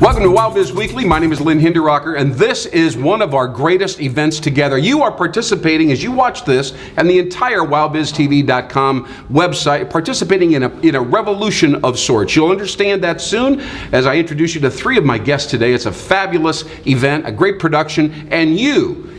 Welcome to Wild Biz Weekly. My name is Lynn Hinderrocker, and this is one of our greatest events together. You are participating as you watch this and the entire WildBizTV.com website, participating in a revolution of sorts. You'll understand that soon as I introduce you to three of my guests today. It's a fabulous event, a great production, and you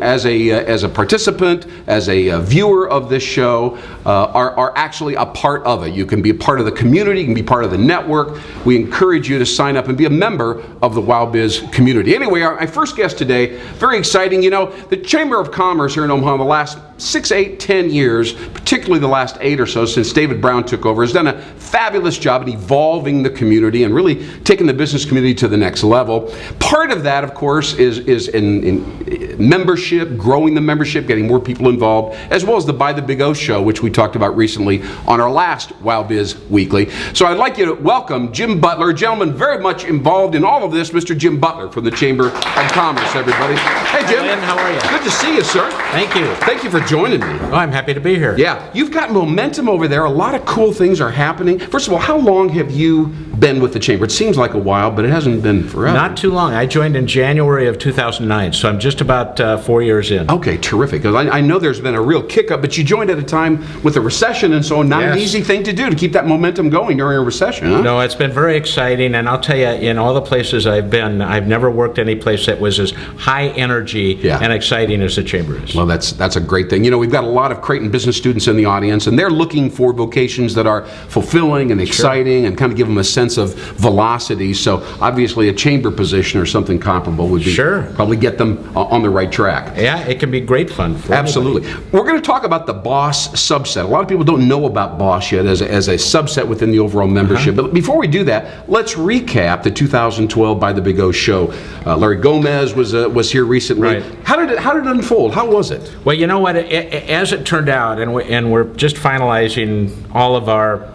as a participant, as a viewer of this show, are actually a part of it. You can be a part of the community, you can be part of the network. We encourage you to sign up and be a member of the Wild Biz community. Anyway, my first guest today, very exciting. You know, the Chamber of Commerce here in Omaha, the last 6, 8, 10 years, particularly the last 8 or so since David Brown took over, has done a fabulous job in evolving the community and really taking the business community to the next level. Part of that, of course, is in membership, growing the membership, getting more people involved, as well as the By the Big O show, which we talked about recently on our last Wild Biz Weekly. So I'd like you to welcome Jim Butler, a gentleman very much involved in all of this, Mr. Jim Butler from the Chamber of Commerce, everybody. Hey, Jim. Hi, Lynn, how are you? Good to see you, sir. Thank you. Thank you for joining me. Oh, I'm happy to be here. Yeah, you've got momentum over there. A lot of cool things are happening. First of all, how long have you been with the Chamber? It seems like a while, but it hasn't been forever. Not too long. I joined in January of 2009, so I'm just about 4 years in. Okay, terrific. Because I know there's been a real kick-up, but you joined at a time with a recession, and so not an easy thing to do to keep that momentum going during a recession, huh? No, it's been very exciting, and I'll tell you, in all the places I've been, I've never worked any place that was as high energy and exciting as the Chamber is. Well, that's a great thing. You know, we've got a lot of Creighton business students in the audience, and they're looking for vocations that are fulfilling and exciting and kind of give them a sense of velocity. So obviously a Chamber position or something comparable would be probably get them on the right track. Yeah, it can be great fun for Absolutely. anybody. We're going to talk about the BOSS subset. A lot of people don't know about BOSS yet as a subset within the overall membership. But before we do that, let's recap the 2012 By the Big O show. Larry Gomez was here recently. Right. How did it unfold? How was it? Well, you know what? As it turned out, and we're just finalizing all of our,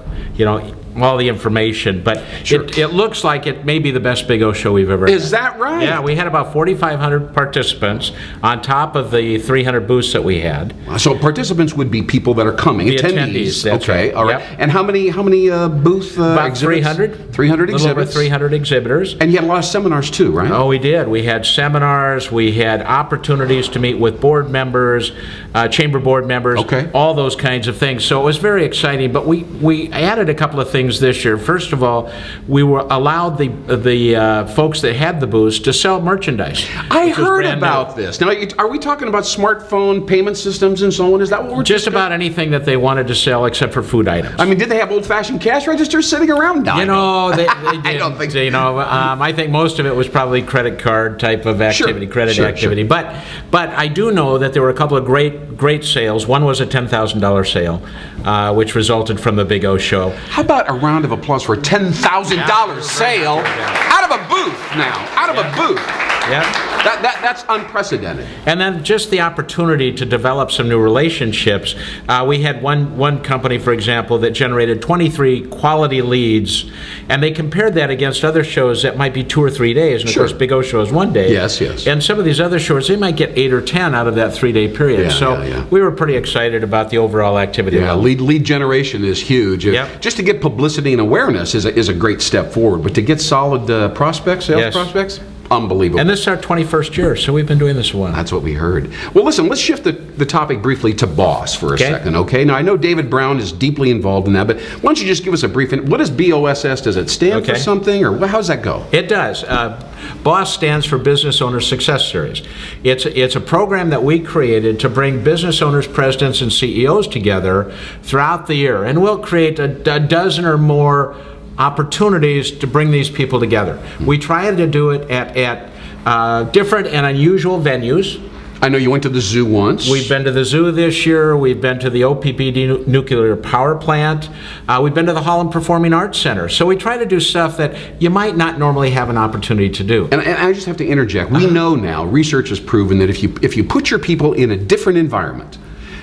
all the information, but it looks like it may be the best Big O show we've ever had. Is that right? Yeah, we had about 4,500 participants on top of the 300 booths that we had. So participants would be people that are coming, the attendees. That's okay, right. all right. Yep. And how many booth about exhibits? 300. 300 a little over exhibits. 300 exhibitors. And you had a lot of seminars too, right? Oh, we did. We had seminars. We had opportunities to meet with board members, chamber board members, all those kinds of things. So it was very exciting. But we added a couple of things this year. First of all, we were allowed the folks that had the booths to sell merchandise. I heard about this. Now, are we talking about smartphone payment systems and so on? Is that what we're just about anything that they wanted to sell except for food items? I mean, did they have old-fashioned cash registers sitting around? They did. I don't think so. I think most of it was probably credit card type of activity, credit activity. But I do know that there were a couple of great sales. One was a $10,000 sale, which resulted from the Big O show. How about a round of applause for a $10,000 sale out of a booth now? Out of a booth. Yeah. That's unprecedented. And then just the opportunity to develop some new relationships. We had one company, for example, that generated 23 quality leads, and they compared that against other shows that might be 2 or 3 days. And of course, Big O show is 1 day. Yes. And some of these other shows, they might get 8 or 10 out of that 3-day period. We were pretty excited about the overall activity. Yeah, lead generation is huge. Just to get publicity and awareness is a great step forward, but to get solid sales prospects, unbelievable. And this is our 21st year, so we've been doing this a while. That's what we heard. Well, listen, let's shift the topic briefly to BOSS for a second, okay? Now, I know David Brown is deeply involved in that, but why don't you just give us a brief, what is BOSS? Does it stand for something, or how does that go? It does. BOSS stands for Business Owner Success Series. It's a program that we created to bring business owners, presidents, and CEOs together throughout the year, and we'll create a dozen or more opportunities to bring these people together. We try to do it at different and unusual venues. I know you went to the zoo once. We've been to the zoo this year. We've been to the OPPD nuclear power plant. We've been to the Holland Performing Arts Center. So we try to do stuff that you might not normally have an opportunity to do. And I just have to interject. We know now, research has proven that if you put your people in a different environment,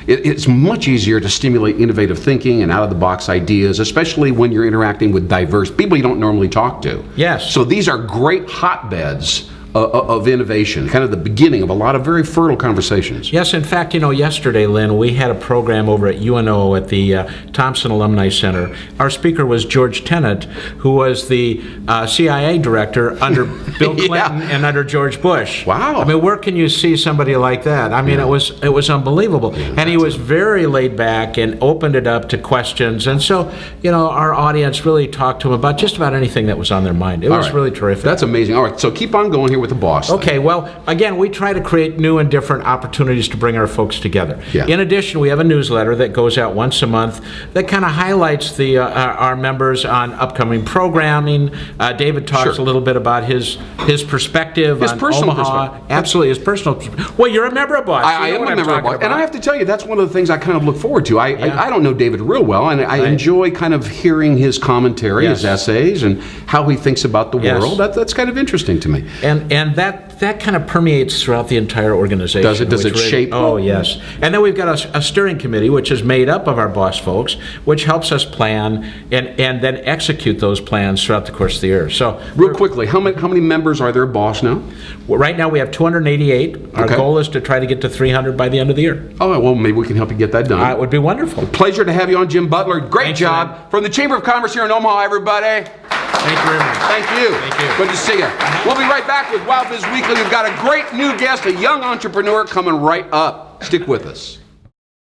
it's much easier to stimulate innovative thinking and out-of-the-box ideas, especially when you're interacting with diverse people you don't normally talk to. Yes. So these are great hotbeds of innovation, kind of the beginning of a lot of very fertile conversations. Yes, in fact, yesterday, Lynn, we had a program over at UNO at the Thompson Alumni Center. Our speaker was George Tenet, who was the CIA director under Bill Clinton and under George Bush. Wow. I mean, where can you see somebody like that? I mean, it was unbelievable. And he was very laid back and opened it up to questions. And so, our audience really talked to him about just about anything that was on their mind. It was really terrific. That's amazing. All right, so keep on going here with the boss. Okay, well, again, we try to create new and different opportunities to bring our folks together. Yeah. In addition, we have a newsletter that goes out once a month that kind of highlights our members on upcoming programming. David talks a little bit about his perspective His on personal Omaha. perspective. Absolutely, his personal perspective. Well, you're a member of Boss. I am a member of Boss, and I have to tell you, that's one of the things I kind of look forward to. I don't know David real well, and I enjoy kind of hearing his commentary, his essays, and how he thinks about the world. That's kind of interesting to me. And that kind of permeates throughout the entire organization. Does it? Does it shape? Oh, yes. And then we've got a steering committee, which is made up of our Boss folks, which helps us plan and then execute those plans throughout the course of the year. So, real quickly, how many members are there at Boss now? Well, right now we have 288. Our goal is to try to get to 300 by the end of the year. Oh, well, maybe we can help you get that done. It would be wonderful. Pleasure to have you on, Jim Butler. Great Thanks, job. man. From the Chamber of Commerce here in Omaha, everybody. Thank you very much. Thank you. Thank you. Good to see you. We'll be right back with Wild Biz Weekly. We've got a great new guest, a young entrepreneur coming right up. Stick with us.